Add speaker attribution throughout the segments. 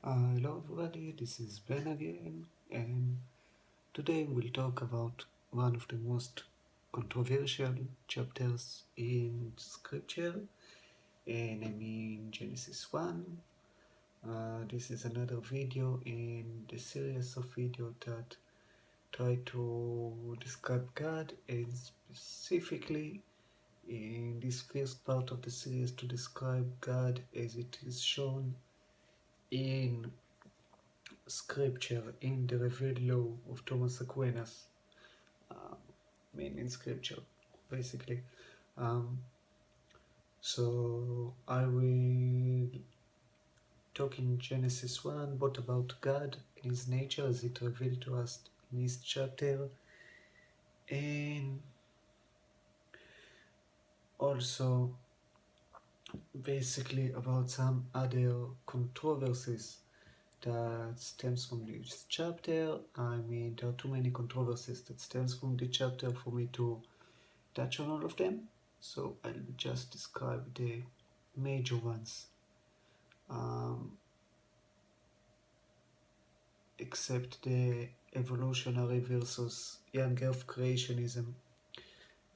Speaker 1: Hello everybody, this is Ben again, and today we'll talk about one of the most controversial chapters in scripture, and I mean Genesis 1. This is another video in the series of videos that try to describe God, and specifically in this first part of the series to describe God as it is shown in scripture, in the revealed law of Thomas Aquinas, uh, in scripture, basically. Um, so I will talk in Genesis 1 both about God and His nature as it revealed to us in this chapter, and also basically about some other controversies that stems from this chapter. I mean, there are too many controversies that stems from the chapter for me to touch on all of them. So I'll just describe the major ones, um, except the evolutionary versus young earth creationism,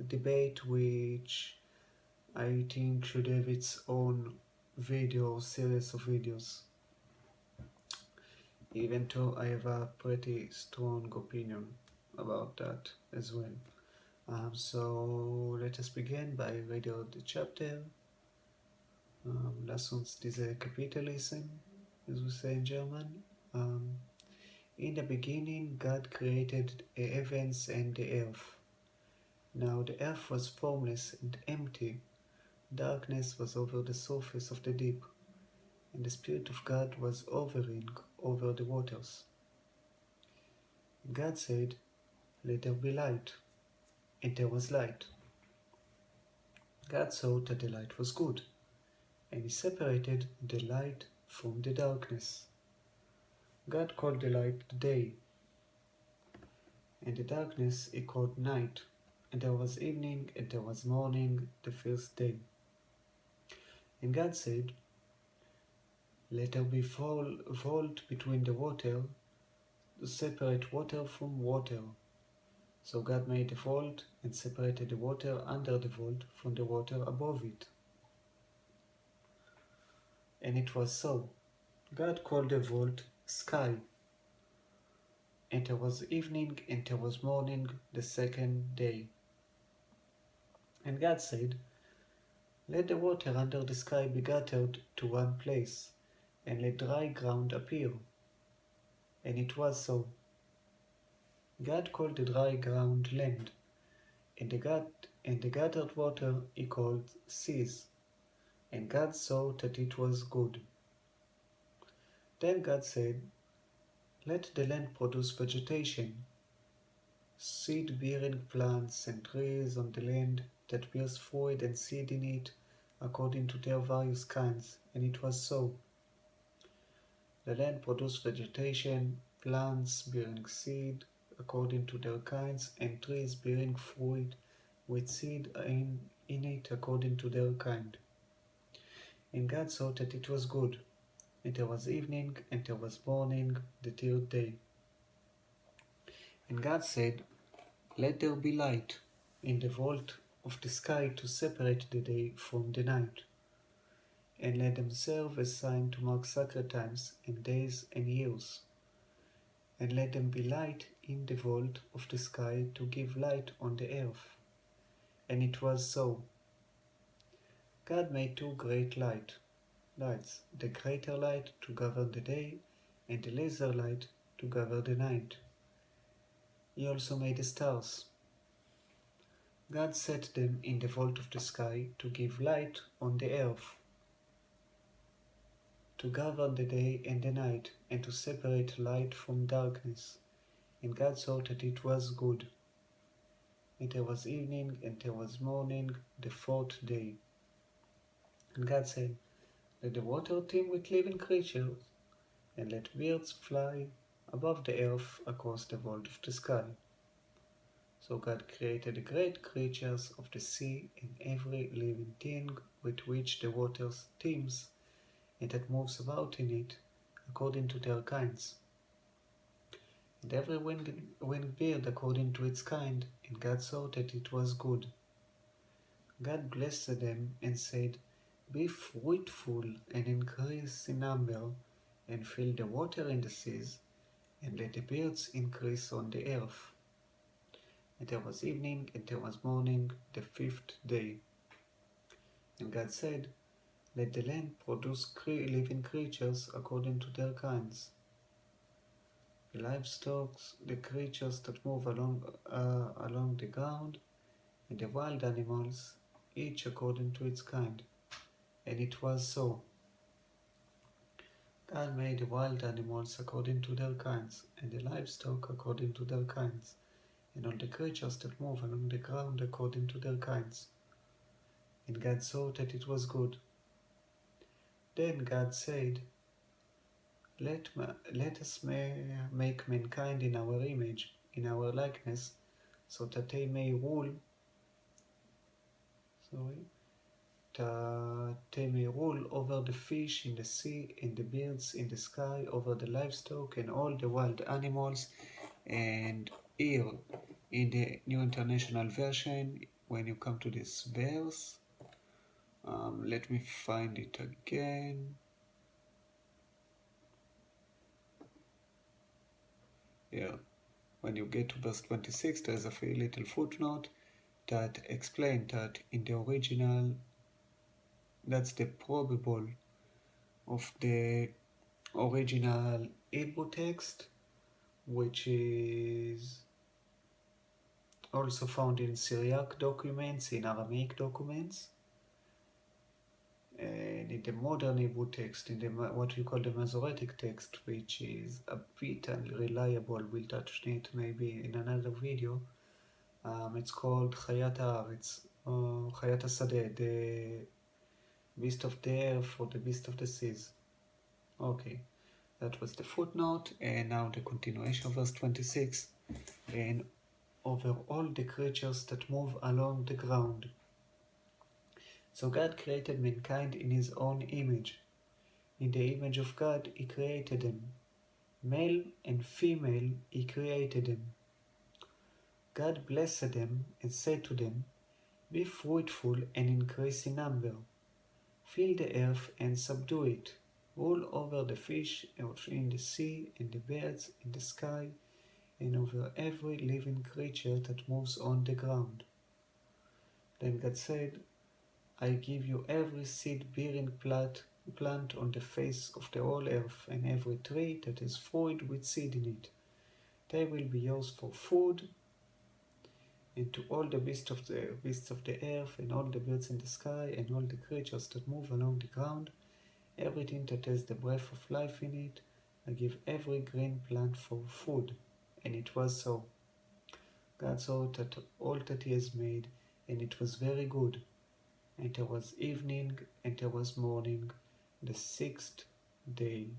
Speaker 1: a debate which I think should have its own video or series of videos, even though I have a pretty strong opinion about that as well. So let us begin by reading out the chapter. Lass uns diese Kapitel lesen, as we say in German. In the beginning, God created the heavens and the earth. Now the earth was formless and empty. Darkness was over the surface of the deep, and the Spirit of God was hovering over the waters. God said, "Let there be light," and there was light. God saw that the light was good, and He separated the light from the darkness. God called the light day, and the darkness He called night. And there was evening, and there was morning, the first day. And God said, "Let there be vault between the water, to separate water from water." So God made a vault and separated the water under the vault from the water above it. And it was so. God called the vault sky. And there was evening, and there was morning, the second day. And God said, "Let the water under the sky be gathered to one place, and let dry ground appear." And it was so. God called the dry ground land, and the gathered water He called seas. And God saw that it was good. Then God said, "Let the land produce vegetation, seed-bearing plants and trees on the land that bears fruit and seed in it, according to their various kinds." And it was so. The land produced vegetation, plants bearing seed according to their kinds, and trees bearing fruit with seed in it according to their kind. And God saw that it was good. And there was evening, and there was morning, the third day. And God said, "Let there be light in the vault of the sky to separate the day from the night, and let them serve as sign to mark sacred times and days and years. And let them be light in the vault of the sky to give light on the earth." And it was so. God made two great lights, the greater light to govern the day, and the lesser light to govern the night. He also made the stars. God set them in the vault of the sky to give light on the earth, to govern the day and the night, and to separate light from darkness. And God saw that it was good. And there was evening, and there was morning, the fourth day. And God said, "Let the water teem with living creatures, and let birds fly above the earth across the vault of the sky." So God created the great creatures of the sea and every living thing with which the water teems and that moves about in it, according to their kinds, and every winged bird according to its kind, and God saw that it was good. God blessed them and said, "Be fruitful and increase in number, and fill the water in the seas, and let the birds increase on the earth." And there was evening, and there was morning, the fifth day. And God said, "Let the land produce living creatures according to their kinds, the livestock, the creatures that move along the ground, and the wild animals, each according to its kind." And it was so. God made the wild animals according to their kinds, and the livestock according to their kinds, and all the creatures that move along the ground according to their kinds. And God saw that it was good. Then God said, Let us make mankind in our image, in our likeness, so that they may rule, that they may rule over the fish in the sea and the birds in the sky, over the livestock and all the wild animals. And here, in the New International Version, when you come to this verse, let me find it again. Yeah, when you get to verse 26, there's a little footnote that explains that in the original, that's the probable of the original Hebrew text, which is also found in Syriac documents, in Aramaic documents, and in the modern Hebrew text, in the what we call the Masoretic text, which is a bit unreliable. We'll touch on it maybe in another video. It's called Chayat Haaretz, or Chayat Hasadeh, the beast of the earth or the beast of the seas. Okay, that was the footnote, and now the continuation of verse 26. And over all the creatures that move along the ground. So God created mankind in his own image. In the image of God he created them. Male and female he created them. God blessed them and said to them, "Be fruitful and increase in number. Fill the earth and subdue it. Rule over the fish in the sea and the birds in the sky, and over every living creature that moves on the ground." Then God said, "I give you every seed-bearing plant on the face of the whole earth, and every tree that is fruit with seed in it. They will be yours for food, and to all the beasts of the earth, and all the birds in the sky, and all the creatures that move along the ground, everything that has the breath of life in it, I give every green plant for food." And it was so. God saw that all that he has made, and it was very good. And there was evening, and there was morning, the sixth day.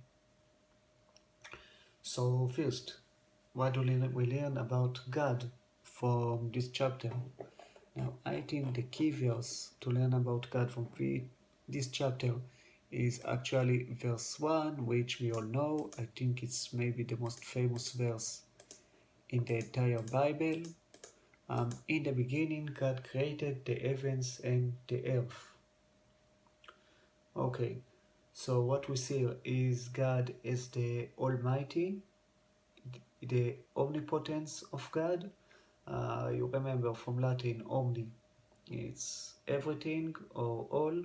Speaker 1: So first, what do we learn about God from this chapter? Now, I think the key verse to learn about God from this chapter is actually verse 1, which we all know. I think it's maybe the most famous verse in the entire Bible. In the beginning, God created the heavens and the earth. Okay, so what we see is God is the Almighty, the omnipotence of God. You remember from Latin, omni, it's everything or all,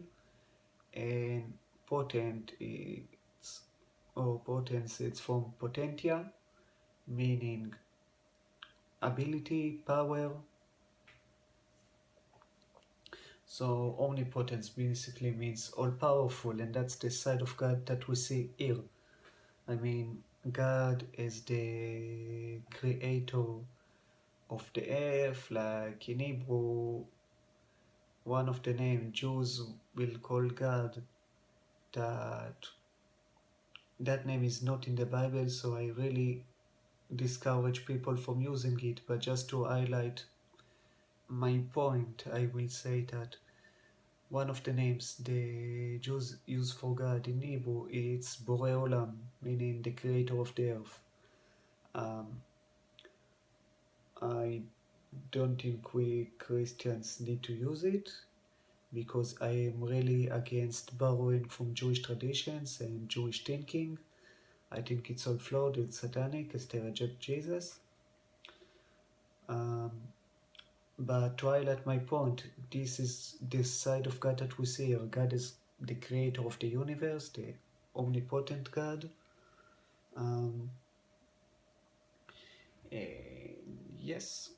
Speaker 1: and potent, potence, it's from potentia, meaning ability, power. So omnipotence basically means all powerful, and that's the side of God that we see here. I mean, God is the creator of the earth, like in Hebrew, one of the names Jews will call God, that name is not in the Bible, so I really discourage people from using it. But just to highlight my point, I will say that one of the names the Jews use for God in Hebrew is Borei Olam, meaning the creator of the earth. Um, I don't think we Christians need to use it because I am really against borrowing from Jewish traditions and Jewish thinking. I think it's all flawed, it's satanic, as they reject Jesus. Um, but to highlight my point, this is this side of God that we see here. God is the creator of the universe, the omnipotent God. Um, yes.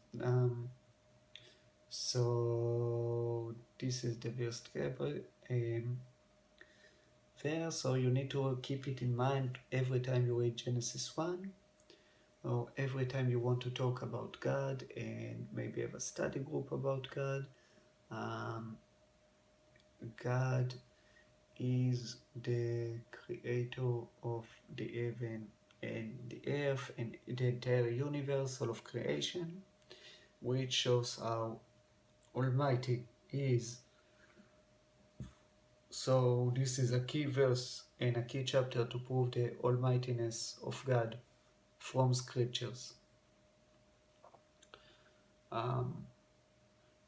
Speaker 1: So this is the first verse, so you need to keep it in mind every time you read Genesis 1, or every time you want to talk about God and maybe have a study group about God. God is the creator of the heaven and the earth and the entire universe, all of creation, which shows how almighty he is. So this is a key verse and a key chapter to prove the almightiness of God from scriptures. Um,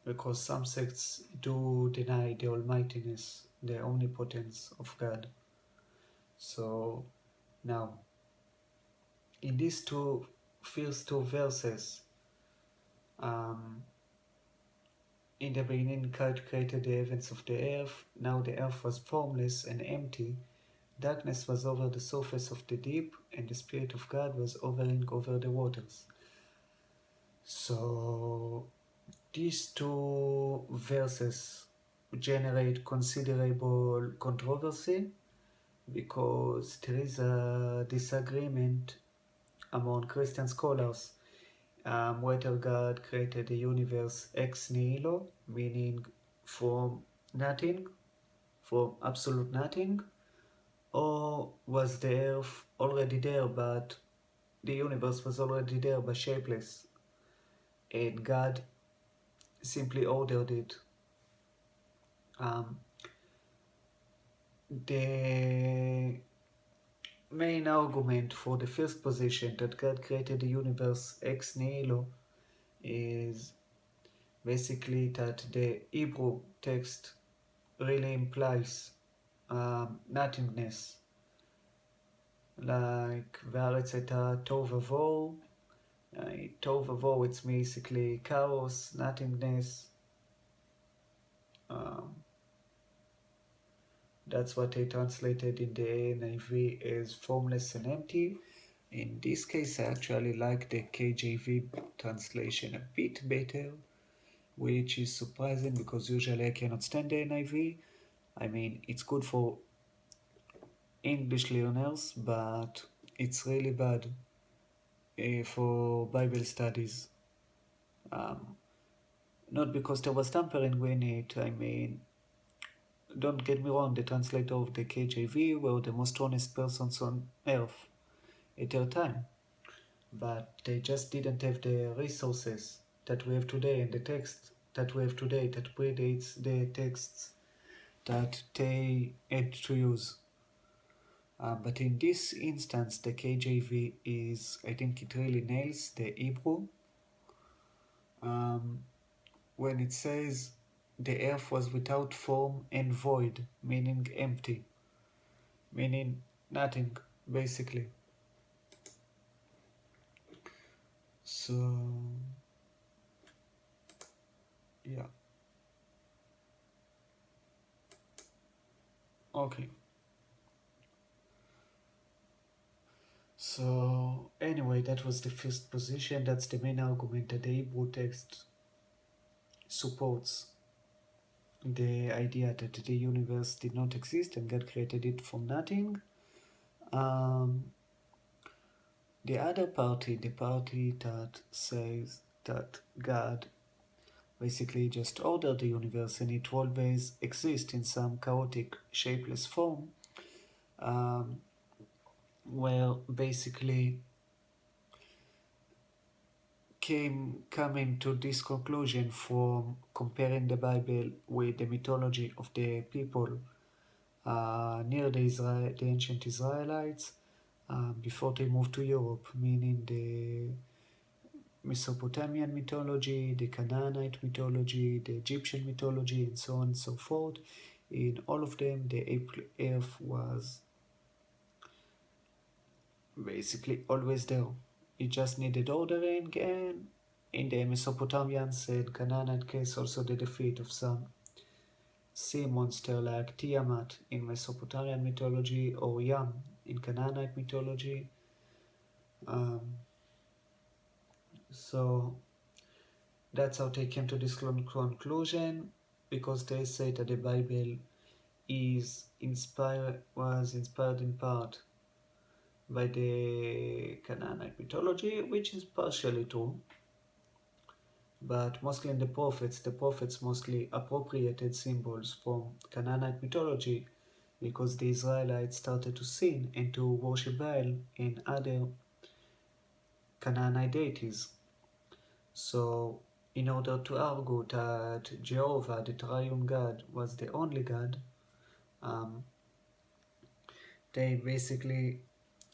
Speaker 1: because some sects do deny the almightiness, the omnipotence of God. So now, in these first two verses, in the beginning God created the heavens of the earth. Now the earth was formless and empty. Darkness was over the surface of the deep, and the Spirit of God was hovering over the waters. So these two verses generate considerable controversy because there is a disagreement among Christian scholars whether God created the universe ex nihilo, meaning from nothing, from absolute nothing, or was the earth already there but the universe was already there but shapeless and God simply ordered it. The main argument for the first position, that God created the universe ex nihilo, is basically that the Hebrew text really implies nothingness, like V'aretz הייתה תוהו ובוהו. תוהו ובוהו, it's basically chaos, nothingness. That's what they translated in the NIV as formless and empty. In this case, I actually like the KJV translation a bit better, which is surprising because usually I cannot stand the NIV. I mean, it's good for English learners, but it's really bad for Bible studies. Not because there was tampering with it. I mean, don't get me wrong, the translator of the KJV were the most honest persons on earth at their time, but they just didn't have the resources that we have today and the text that we have today that predates the texts that they had to use. But in this instance, the KJV is, I think it really nails the Hebrew. When it says the earth was without form and void, meaning empty, meaning nothing, basically. So, yeah. Okay. So, anyway, that was the first position. That's the main argument that the Hebrew text supports the idea that the universe did not exist and God created it from nothing. The other party, the party that says that God basically just ordered the universe and it always exists in some chaotic, shapeless form, where basically coming to this conclusion from comparing the Bible with the mythology of the people near the ancient Israelites before they moved to Europe, meaning the Mesopotamian mythology, the Canaanite mythology, the Egyptian mythology, and so on and so forth. In all of them, the earth was basically always there. It just needed ordering, and in the Mesopotamian and Canaanite case, also the defeat of some sea monster like Tiamat in Mesopotamian mythology or Yam in Canaanite mythology. Um, so that's how they came to this conclusion, because they say that the Bible was inspired in part by the Canaanite mythology, which is partially true, but mostly in the prophets mostly appropriated symbols from Canaanite mythology because the Israelites started to sin and to worship Baal and other Canaanite deities. So, in order to argue that Jehovah, the triune God, was the only God, um, they basically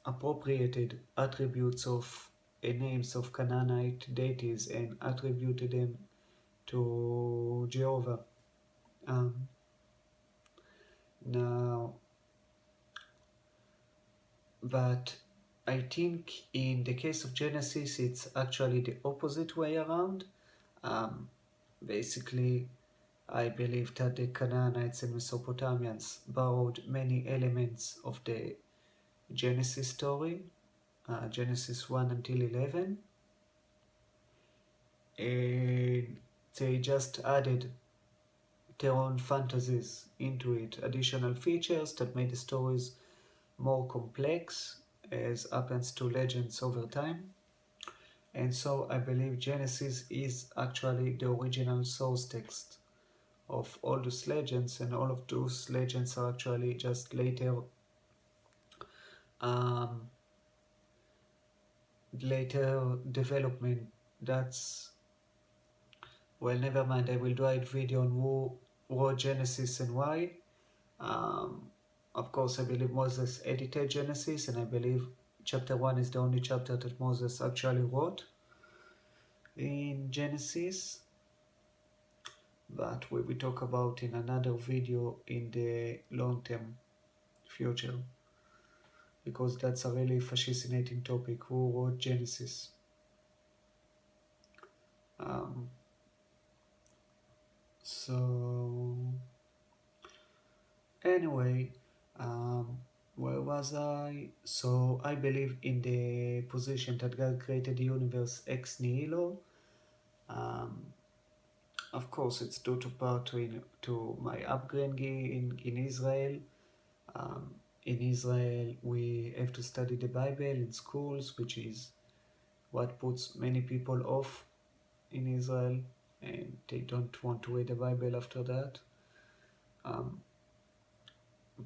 Speaker 1: appropriated attributes of names of Canaanite deities and attributed them to Jehovah. Um, Now, but I think in the case of Genesis, it's actually the opposite way around. Um, Basically, I believe that the Canaanites and Mesopotamians borrowed many elements of the Genesis story, Genesis 1 until 11, and they just added their own fantasies into it, additional features that made the stories more complex, as happens to legends over time. And so I believe Genesis is actually the original source text of all those legends, and all of those legends are actually just um, later development. That's well, never mind. I will do a video on who wrote Genesis and why. Um, of course, I believe Moses edited Genesis, and I believe chapter 1 is the only chapter that Moses actually wrote in Genesis, but we will talk about in another video in the long-term future, because that's a really fascinating topic. Who wrote Genesis? Um, so anyway, um, where was I? So I believe in the position that God created the universe ex nihilo. Um, of course, it's due to part to my upbringing in Israel. Um, in Israel, we have to study the Bible in schools, which is what puts many people off in Israel, and they don't want to read the Bible after that. Um,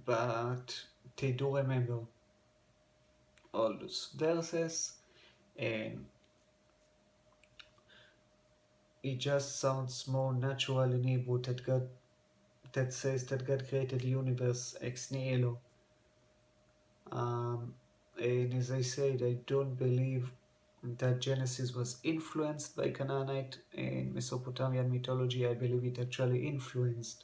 Speaker 1: but they do remember all those verses, and it just sounds more natural in Hebrew that says that God created the universe ex nihilo. And as I said, I don't believe that Genesis was influenced by Canaanite and Mesopotamian mythology. I believe it actually influenced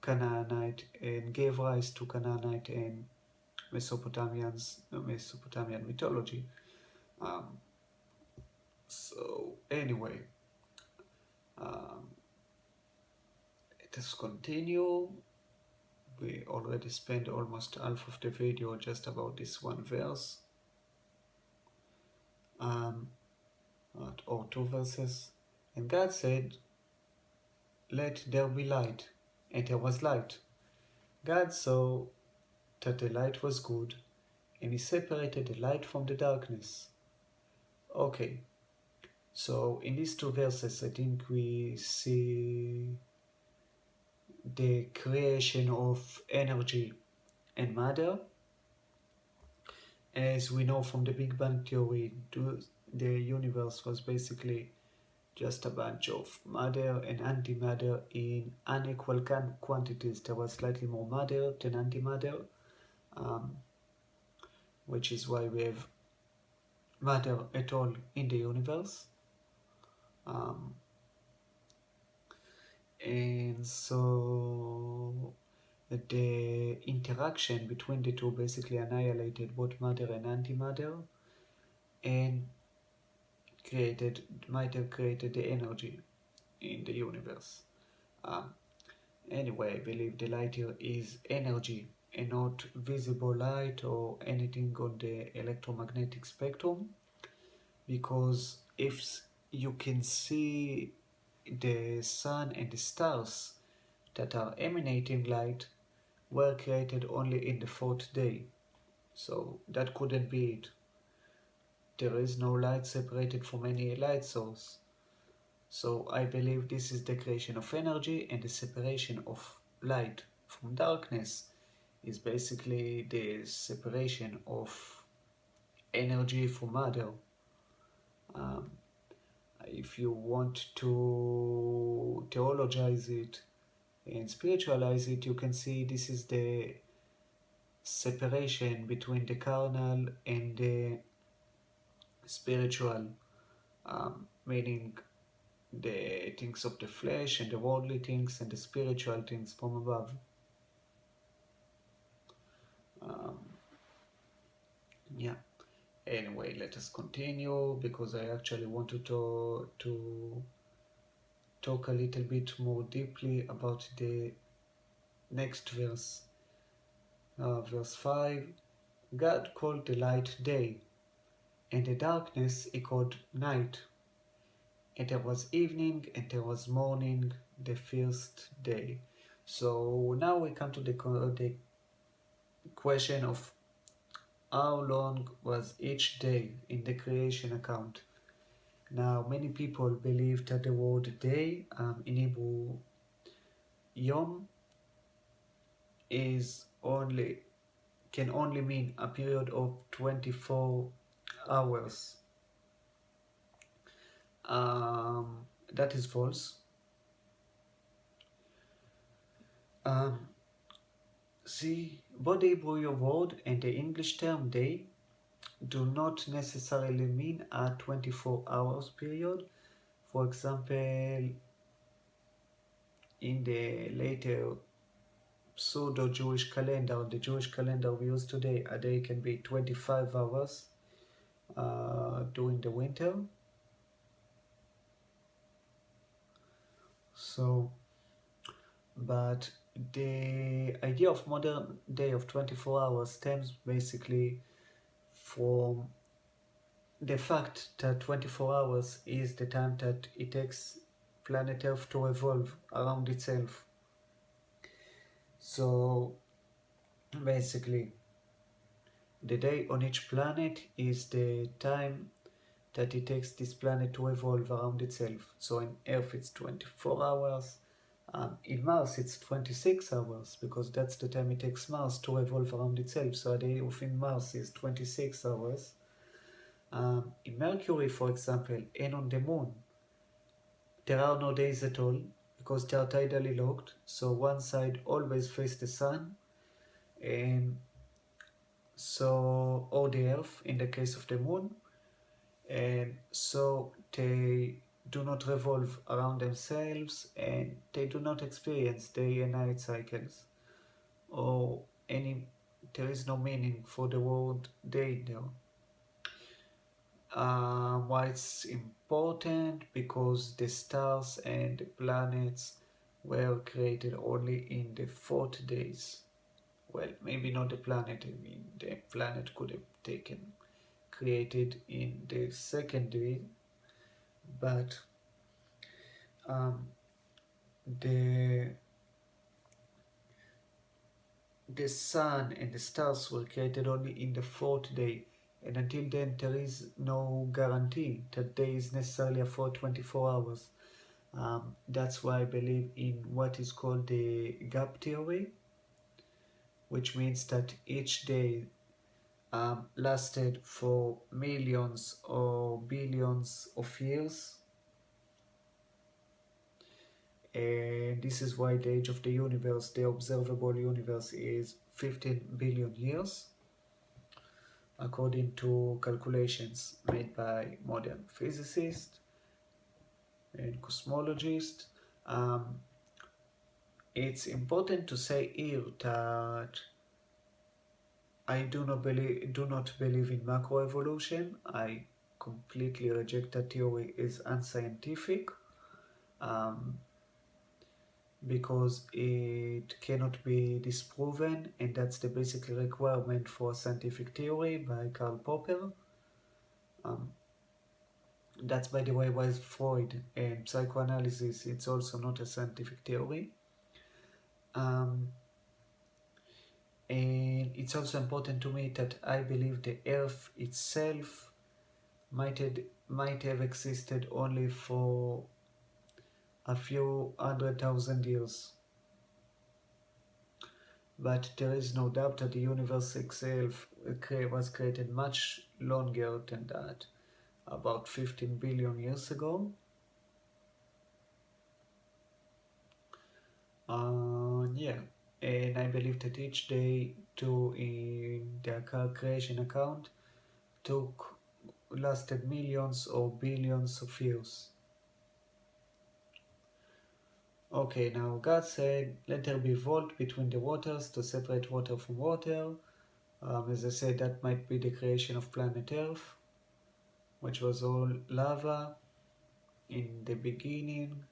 Speaker 1: Canaanite and gave rise to Canaanite and Mesopotamian mythology. Um, so anyway, um, let us continue. We already spent almost half of the video just about this one verse, or two verses. And God said, "Let there be light," and there was light. God saw that the light was good, and he separated the light from the darkness. Okay, so in these two verses, I think we see the creation of energy and matter. As we know from the Big Bang Theory, the universe was basically just a bunch of matter and antimatter in unequal quantities. There was slightly more matter than antimatter, um, which is why we have matter at all in the universe. Um, and so the interaction between the two basically annihilated both matter and antimatter and created might have created the energy in the universe. Um, anyway, I believe the light here is energy and not visible light or anything on the electromagnetic spectrum, because if you can see the sun and the stars that are emanating light were created only in the fourth day. So that couldn't be it. There is no light separated from any light source. So I believe this is the creation of energy, and the separation of light from darkness is basically the separation of energy from matter. Um, if you want to theologize it and spiritualize it, you can see this is the separation between the carnal and the spiritual, meaning the things of the flesh and the worldly things and the spiritual things from above. Um, yeah. Anyway, let us continue because I actually wanted to talk a little bit more deeply about the next verse. Verse 5. God called the light day, and the darkness he called night. And there was evening, and there was morning, the first day. So now we come to the question of how long was each day in the creation account. Now, many people believe that the word day in Hebrew, yom, is only can only mean a period of 24 hours. That is false. Um, See, both the Hebrew word and the English term day do not necessarily mean a 24 hours period. For example, in the later pseudo-Jewish calendar, the Jewish calendar we use today, a day can be 25 hours during the winter. So, but the idea of modern day of 24 hours stems basically from the fact that 24 hours is the time that it takes planet Earth to evolve around itself. So basically, the day on each planet is the time that it takes this planet to evolve around itself. So in Earth it's 24 hours. In Mars it's 26 hours because that's the time it takes Mars to evolve around itself. So a day within Mars is 26 hours. In Mercury, for example, and on the Moon, there are no days at all because they are tidally locked. So one side always faces the sun, and so or the Earth in the case of the Moon, and so they do not revolve around themselves, and they do not experience day and night cycles or any. There is no meaning for the word day there. Why it's important? Because the stars and the planets were created only in the fourth days. Well, maybe not the planet. I mean, the planet could have taken created in the second day, but um, the the sun and the stars were created only in the fourth day, and until then there is no guarantee that day is necessarily a full 24 hours. That's why I believe in what is called the gap theory, which means that each day lasted for millions or billions of years. And this is why the age of the universe, the observable universe, is 15 billion years, according to calculations made by modern physicists and cosmologists. Um, it's important to say here that I do not believe in macroevolution. I completely reject that theory as unscientific, um, because it cannot be disproven, and that's the basic requirement for scientific theory by Karl Popper. Um, that's, by the way, why Freud and psychoanalysis, it's also not a scientific theory. Um, and it's also important to me that I believe the Earth itself might have existed only for a few 100,000 years. But there is no doubt that the universe itself was created much longer than that, about 15 billion years ago. Yeah, and I believe that each day in the creation account lasted millions or billions of years. Okay, now God said, let there be vault between the waters to separate water from water. As I said, that might be the creation of planet Earth, which was all lava in the beginning.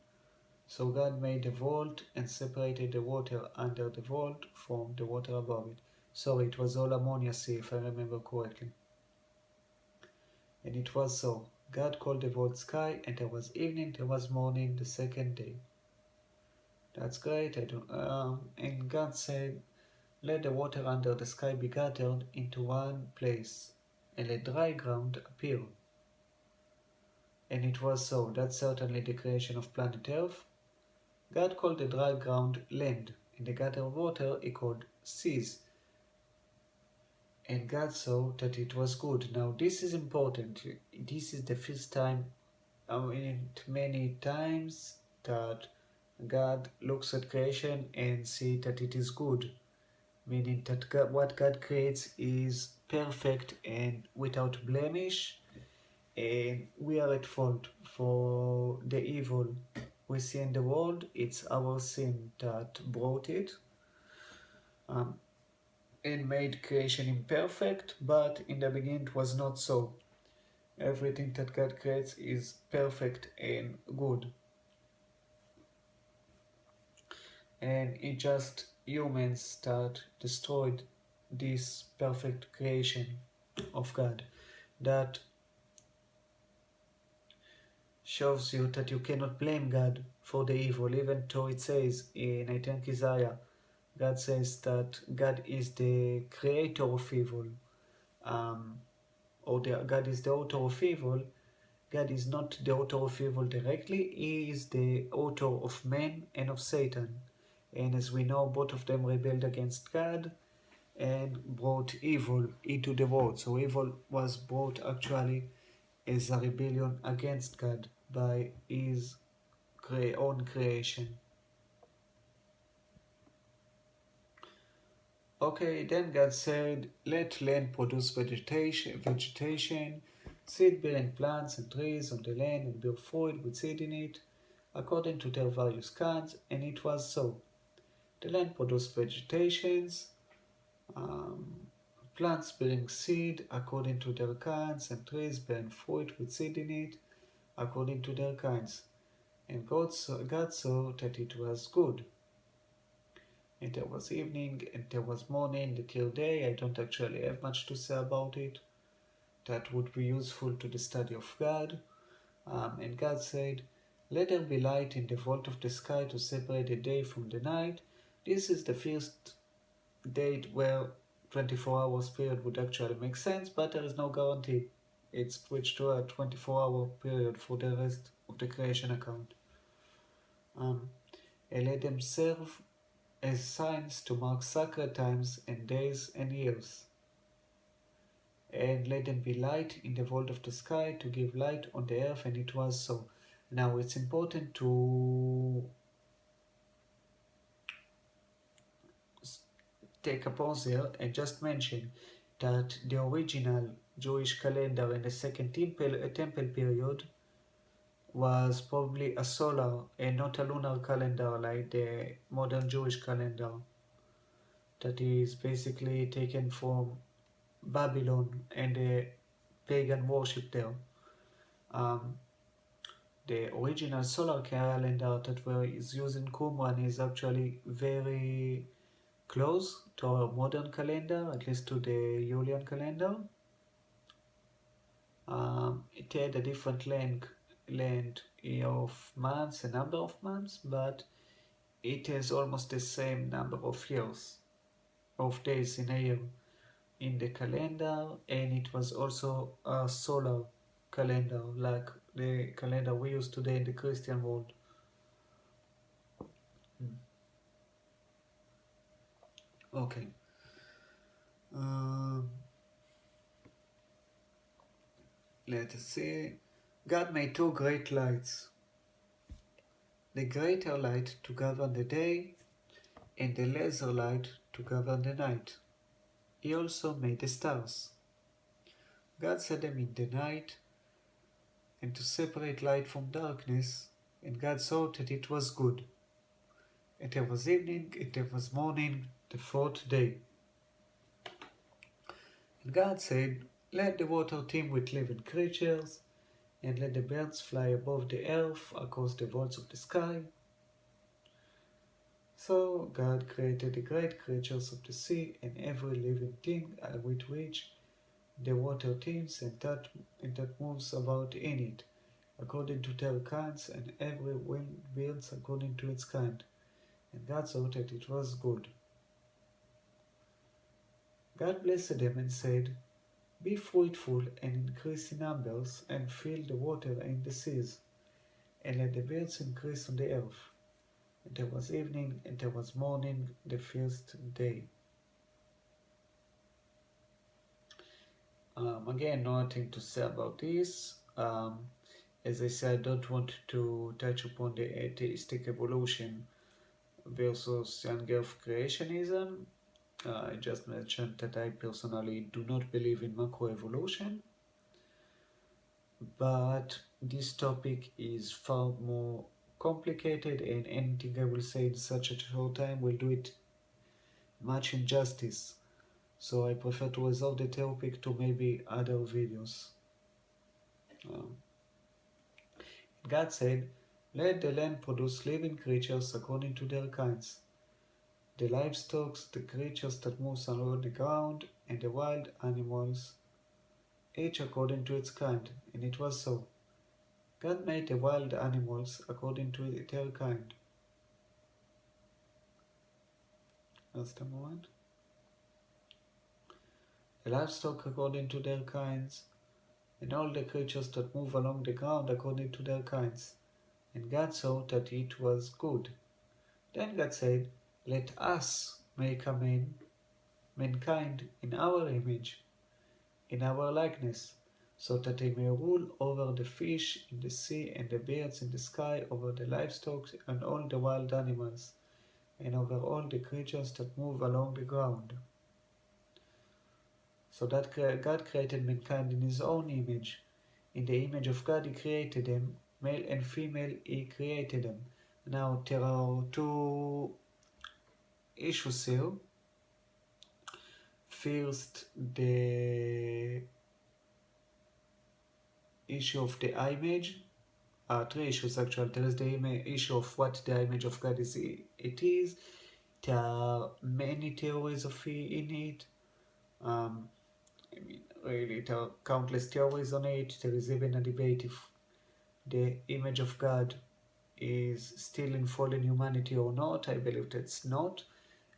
Speaker 1: So God made a vault and separated the water under the vault from the water above it. Sorry, it was all ammonia sea, if I remember correctly. And it was so. God called the vault sky, and there was evening, there was morning, the second day. That's great. And God said, let the water under the sky be gathered into one place, and let dry ground appear. And it was so. That's certainly the creation of planet Earth. God called the dry ground land, and the gathered water he called seas. And God saw that it was good. Now this is important. This is the first time, many times, that God looks at creation and see that it is good. Meaning that what God creates is perfect and without blemish, and we are at fault for the evil we see in the world. It's our sin that brought it, um, and made creation imperfect, but in the beginning it was not so. Everything that God creates is perfect and good, and it just humans that destroyed this perfect creation of God. That shows you that you cannot blame God for the evil, even though it says in, I think, Isaiah, God says that God is the creator of evil, um, God is the author of evil. God is not the author of evil directly, He is the author of man and of Satan. And as we know, both of them rebelled against God and brought evil into the world. So evil was brought actually as a rebellion against God by his own creation. Okay, then God said, let land produce vegetation, seed-bearing plants and trees on the land and bear fruit with seed in it, according to their various kinds, and it was so. The land produced vegetations, um, plants bearing seed according to their kinds, and trees bearing fruit with seed in it, according to their kinds. And God saw that it was good. And there was evening, and there was morning, the third day. I don't actually have much to say about it. That would be useful to the study of God. And God said, let there be light in the vault of the sky to separate the day from the night. This is the first date where 24 hours period would actually make sense, but there is no guarantee. It's switched to a 24-hour period for the rest of the creation account. And let them serve as signs to mark sacred times and days and years. and let them be light in the vault of the sky to give light on the earth, and it was so. Now it's important to take a pause here and just mention that the original Jewish calendar in the second temple period was probably a solar and not a lunar calendar like the modern Jewish calendar that is basically taken from Babylon and the pagan worship there. Um, the original solar calendar that is used in Qumran is actually very close to our modern calendar, at least to the Julian calendar. It had a different length of months, a number of months, but it has almost the same number of years, of days in a year in the calendar, and it was also a solar calendar like the calendar we use today in the Christian world. Okay. Um, Let us see. God made two great lights, the greater light to govern the day, and the lesser light to govern the night. He also made the stars. God set them in the night, and to separate light from darkness, and God saw that it was good. And there was evening, and there was morning, the fourth day. And God said, let the water teem with living creatures, and let the birds fly above the earth across the vaults of the sky. So God created the great creatures of the sea and every living thing with which the water teems and that moves about in it, according to their kinds, and every winged bird according to its kind. And God saw that it was good. God blessed them and said, be fruitful and increase in numbers, and fill the water in the seas, and let the birds increase on the earth. And there was evening, and there was morning, the first day. Again, nothing to say about this. As I said, I don't want to touch upon the atheistic evolution versus young earth creationism. I just mentioned that I personally do not believe in macroevolution, but this topic is far more complicated, and anything I will say in such a short time will do it much injustice. So I prefer to reserve the topic to maybe other videos. God said, let the land produce living creatures according to their kinds, the livestock, the creatures that move along the ground, and the wild animals, each according to its kind. And it was so. God made the wild animals according to their kind. Just a moment. The livestock according to their kinds, and all the creatures that move along the ground according to their kinds. And God saw that it was good. Then God said, let us make mankind in our image, in our likeness, so that they may rule over the fish in the sea and the birds in the sky, over the livestock and all the wild animals, and over all the creatures that move along the ground. So that God created mankind in his own image. In the image of God he created them, male and female he created them. Now there are two issues here. First, the issue of the image. Three issues actually. There is the issue of what the image of God is. It is. There are many theories of in it. I mean, really, there are countless theories on it. There is even a debate if the image of God is still in fallen humanity or not. I believe that's not,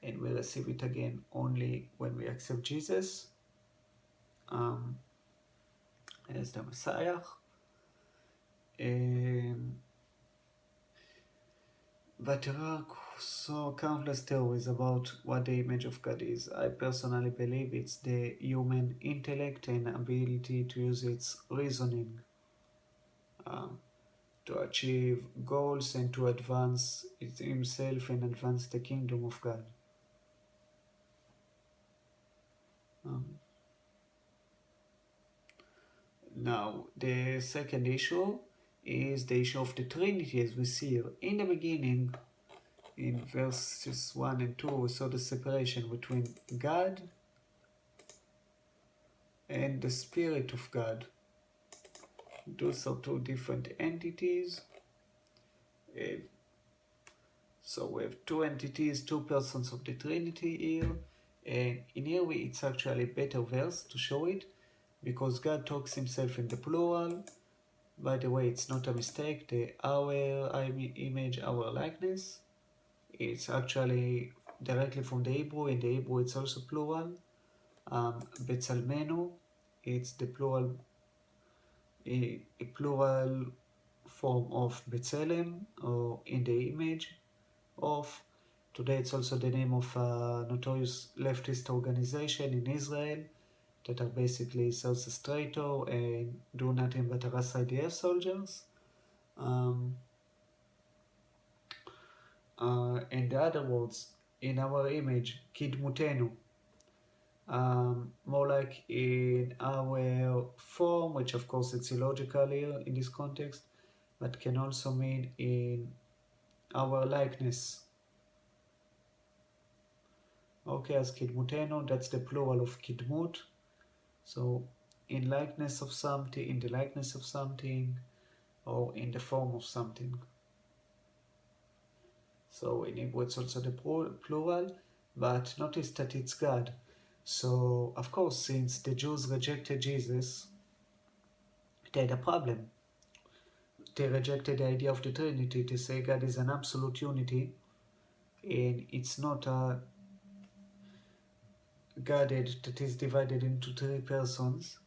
Speaker 1: and we receive it again only when we accept Jesus as the Messiah. But there are So, countless theories about what the image of God is. I personally believe it's the human intellect and ability to use its reasoning um, to achieve goals and to advance it himself and advance the kingdom of God. Um, Now, the second issue is the issue of the Trinity, as we see here. In the beginning, in verses 1 and 2, we saw the separation between God and the Spirit of God. Those are two different entities. Uh, So we have two entities, two persons of the Trinity here. And in here it's actually a better verse to show it because God talks himself in the plural. By the way, it's not a mistake. The our image, our likeness. It's actually directly from the Hebrew. In the Hebrew, it's also plural. Betzalmenu, it's the plural, a plural form of B'Tselem, or in the image of. Today, it's also the name of a notorious leftist organization in Israel that are basically self-strator and do nothing but harass IDF soldiers. Um, in the other words, in our image, Kidmutenu, more like in our form, which of course it's illogical here in this context, but can also mean in our likeness. Okay, as Kidmutenu, that's the plural of Kidmut. So, in likeness of something, in the likeness of something, or in the form of something. So in Hebrew it's also the plural, but notice that it's God. So, of course, since the Jews rejected Jesus, they had a problem. They rejected the idea of the Trinity. They say God is an absolute unity, and it's not a Godhead that is divided into three persons.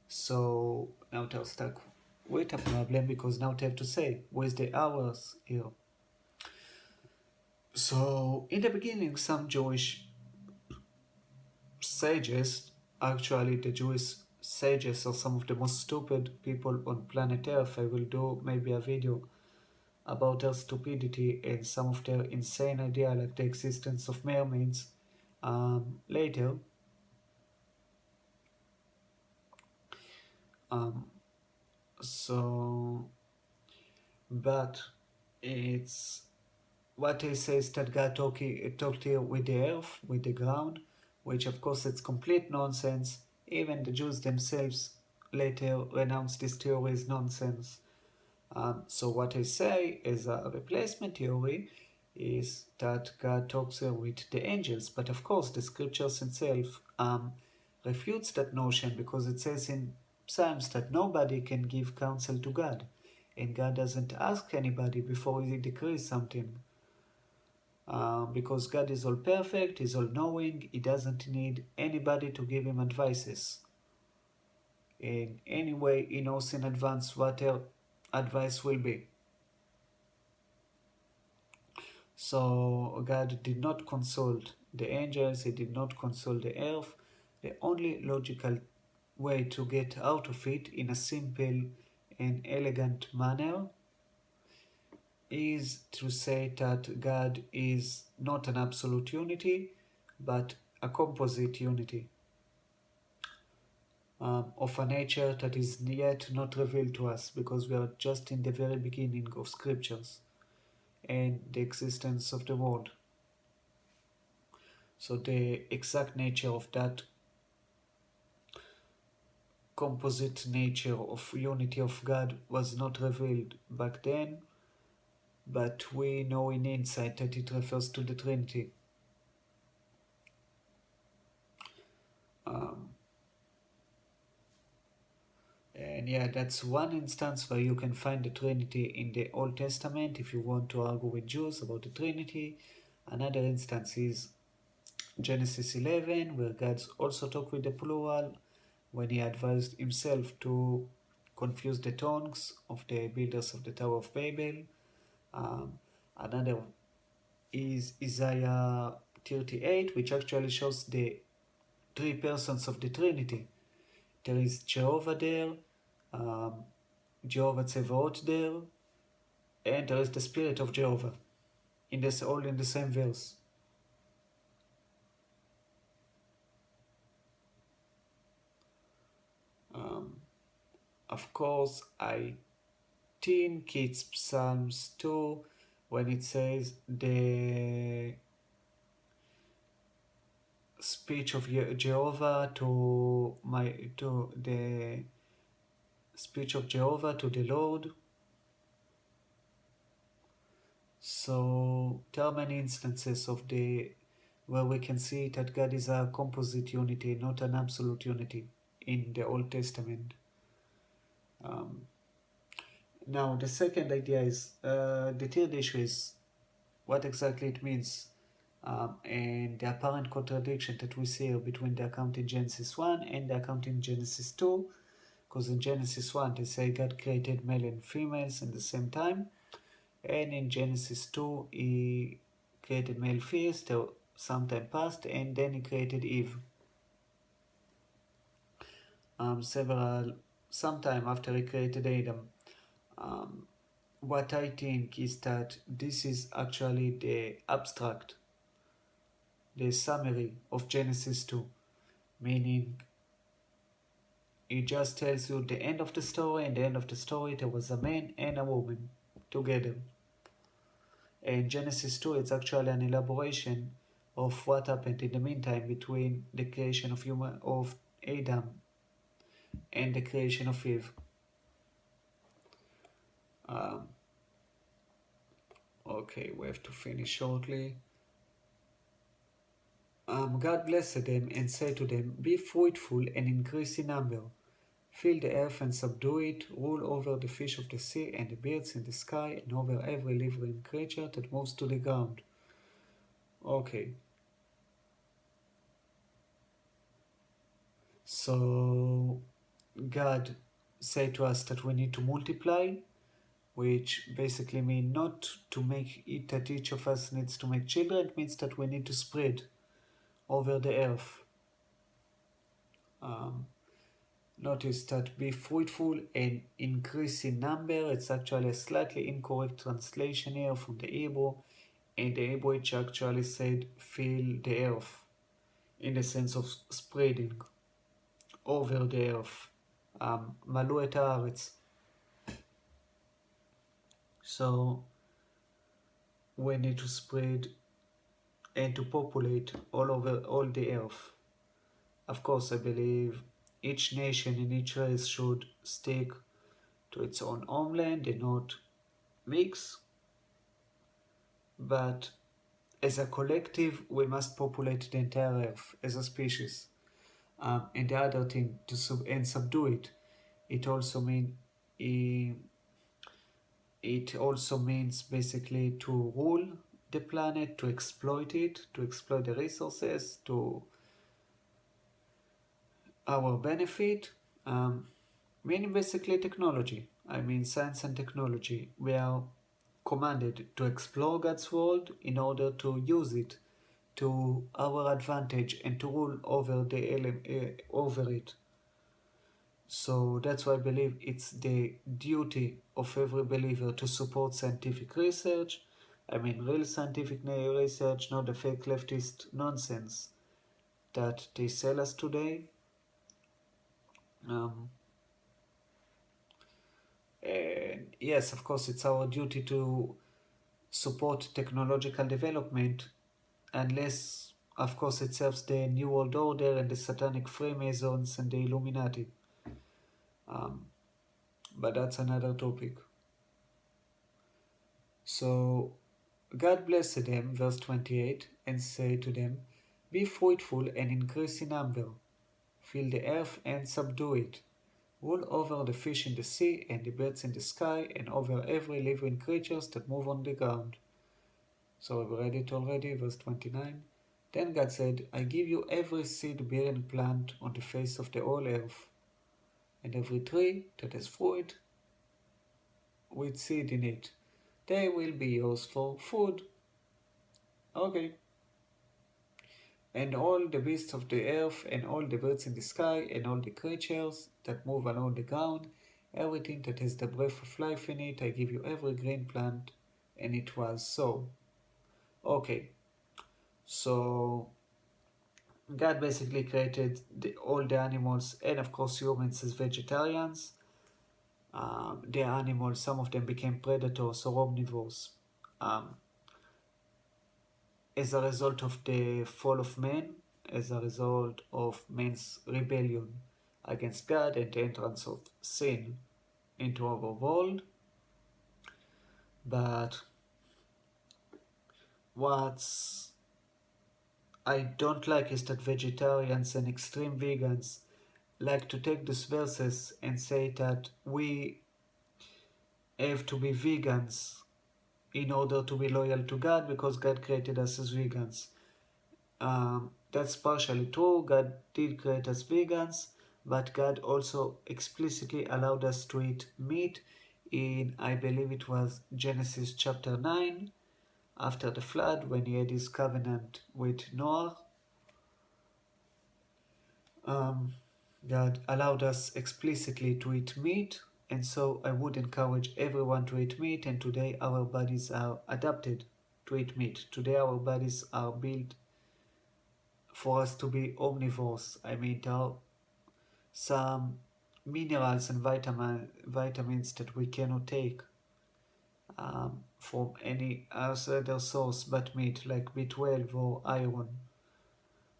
Speaker 1: So now they're stuck with a problem because now they have to say, where's the hours here? So in the beginning, some Jewish sages, actually the Jewish sages are some of the most stupid people on planet Earth. I will do maybe a video about their stupidity and some of their insane idea like the existence of mermaids later. Um, so, but it's what he says that God talked here with the earth, with the ground, which of course it's complete nonsense. Even the Jews themselves later renounced this theory as nonsense. So what I say is a replacement theory is that God talks with the angels, but of course the scriptures itself refutes that notion because it says in Psalms that nobody can give counsel to God, and God doesn't ask anybody before he decrees something. Because God is all perfect, He's all knowing, He doesn't need anybody to give Him advices. In any way, He knows in advance what their advice will be. So God did not consult the angels, He did not consult the earth. The only logical way to get out of it in a simple and elegant manner is to say that God is not an absolute unity, but a composite unity of a nature that is yet not revealed to us because we are just in the very beginning of scriptures and the existence of the world. So the exact nature of that composite nature of unity of God was not revealed back then, but we know in insight that it refers to the Trinity. Um, and yeah, that's one instance where you can find the Trinity in the Old Testament if you want to argue with Jews about the Trinity. Another instance is Genesis 11, where God also talked with the plural when he advised himself to confuse the tongues of the builders of the Tower of Babel. Um, another is Isaiah 38, which actually shows the three persons of the Trinity. There is Jehovah there, um, Jehovah Tsevaot there, and there is the Spirit of Jehovah. All in the same verse. Um, of course, I think it's Psalms 2 when it says the speech of Jehovah to the speech of Jehovah to the Lord. So there are many instances of the where we can see that God is a composite unity, not an absolute unity in the Old Testament. Um, Now the second idea is the third issue is what exactly it means, and the apparent contradiction that we see between the account in Genesis 1 and the account in Genesis 2. Because in Genesis 1 they say God created male and females at the same time, and in Genesis 2 he created male first, some time passed, and then he created Eve. Sometime after he created Adam. Um, what I think is that this is actually the abstract, the summary of Genesis 2, meaning it just tells you the end of the story, and the end of the story there was a man and a woman together. And Genesis 2 is actually an elaboration of what happened in the meantime between the creation of Adam and the creation of Eve. Um, okay, we have to finish shortly. God blessed them and said to them, be fruitful and increase in number. Fill the earth and subdue it, rule over the fish of the sea and the birds in the sky, and over every living creature that moves to the ground. Okay. So God said to us that we need to multiply, which basically means not to make it that each of us needs to make children. It means that we need to spread over the earth. Um, Notice that be fruitful and increase in number. It's actually a slightly incorrect translation here from the Hebrew. In the Hebrew, it actually said fill the earth in the sense of spreading over the earth. Malu et haaretz. So we need to spread and to populate all over all the earth. Of course, I believe each nation and each race should stick to its own homeland and not mix. But as a collective, we must populate the entire earth as a species. And the other thing, to subdue it, it also mean it also means basically to rule the planet, to exploit it, to exploit the resources to our benefit. Meaning basically technology. I mean science and technology. We are commanded to explore God's world in order to use it to our advantage and to rule over it. So that's why I believe it's the duty of every believer to support scientific research. I mean real scientific research, not the fake leftist nonsense that they sell us today. Um, and yes, of course, it's our duty to support technological development, unless, of course, it serves the New World Order and the Satanic Freemasons and the Illuminati. Um, but that's another topic. So, God blessed them, verse 28, and said to them, be fruitful and increase in number, fill the earth and subdue it, rule over the fish in the sea and the birds in the sky, and over every living creature that move on the ground. So we read it already, verse 29. Then God said, I give you every seed-bearing plant on the face of the whole earth, and every tree that has fruit with seed in it. They will be yours for food. Okay. And all the beasts of the earth, and all the birds in the sky, and all the creatures that move along the ground, everything that has the breath of life in it, I give you every green plant. And it was so. Okay, so God basically created all the animals, and of course humans, as vegetarians. The animals, some of them became predators or omnivores. Um, as a result of the fall of man, as a result of man's rebellion against God and the entrance of sin into our world. But what I don't like is that vegetarians and extreme vegans like to take these verses and say that we have to be vegans in order to be loyal to God because God created us as vegans. That's partially true. God did create us vegans, but God also explicitly allowed us to eat meat in, I believe it was Genesis chapter 9, after the flood, when he had his covenant with Noah. Um, God allowed us explicitly to eat meat, and so I would encourage everyone to eat meat, and today our bodies are adapted to eat meat. Today our bodies are built for us to be omnivores. I mean, there are some minerals and vitamins that we cannot take from any other source but meat, like B12 or iron.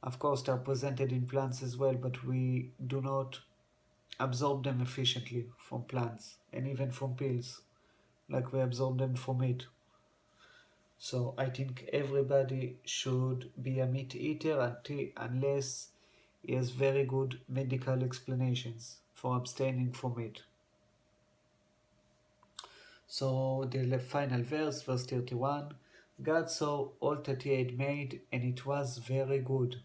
Speaker 1: Of course, they are presented in plants as well, but we do not absorb them efficiently from plants and even from pills, like we absorb them from meat. So I think everybody should be a meat eater unless he has very good medical explanations for abstaining from it. So the final verse, verse 31, God saw all that he had made, and it was very good.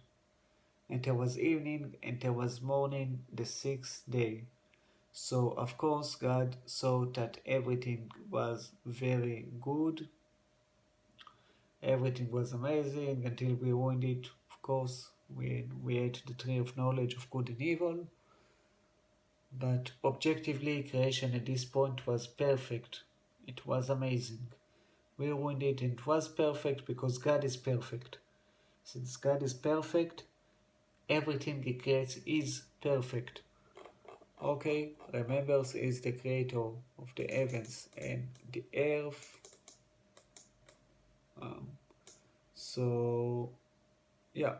Speaker 1: And there was evening, and there was morning, the sixth day. So, of course, God saw that everything was very good, everything was amazing until we ruined it. Of course, we ate the tree of knowledge of good and evil. But objectively, creation at this point was perfect. It was amazing. We ruined it, and it was perfect because God is perfect. Since God is perfect, everything He creates is perfect. Okay, remember, He is the creator of the heavens and the earth. Um, so, yeah.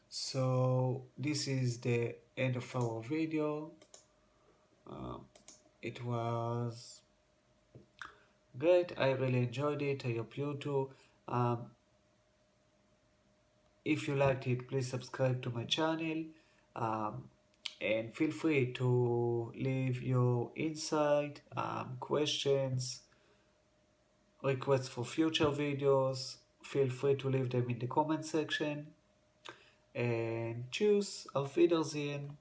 Speaker 1: So, this is the end of our video. Um, it was great. I really enjoyed it. I hope you too. Um, if you liked it, please subscribe to my channel. Um, and feel free to leave your insight, questions, requests for future videos. Feel free to leave them in the comment section. And tschüss, auf Wiedersehen.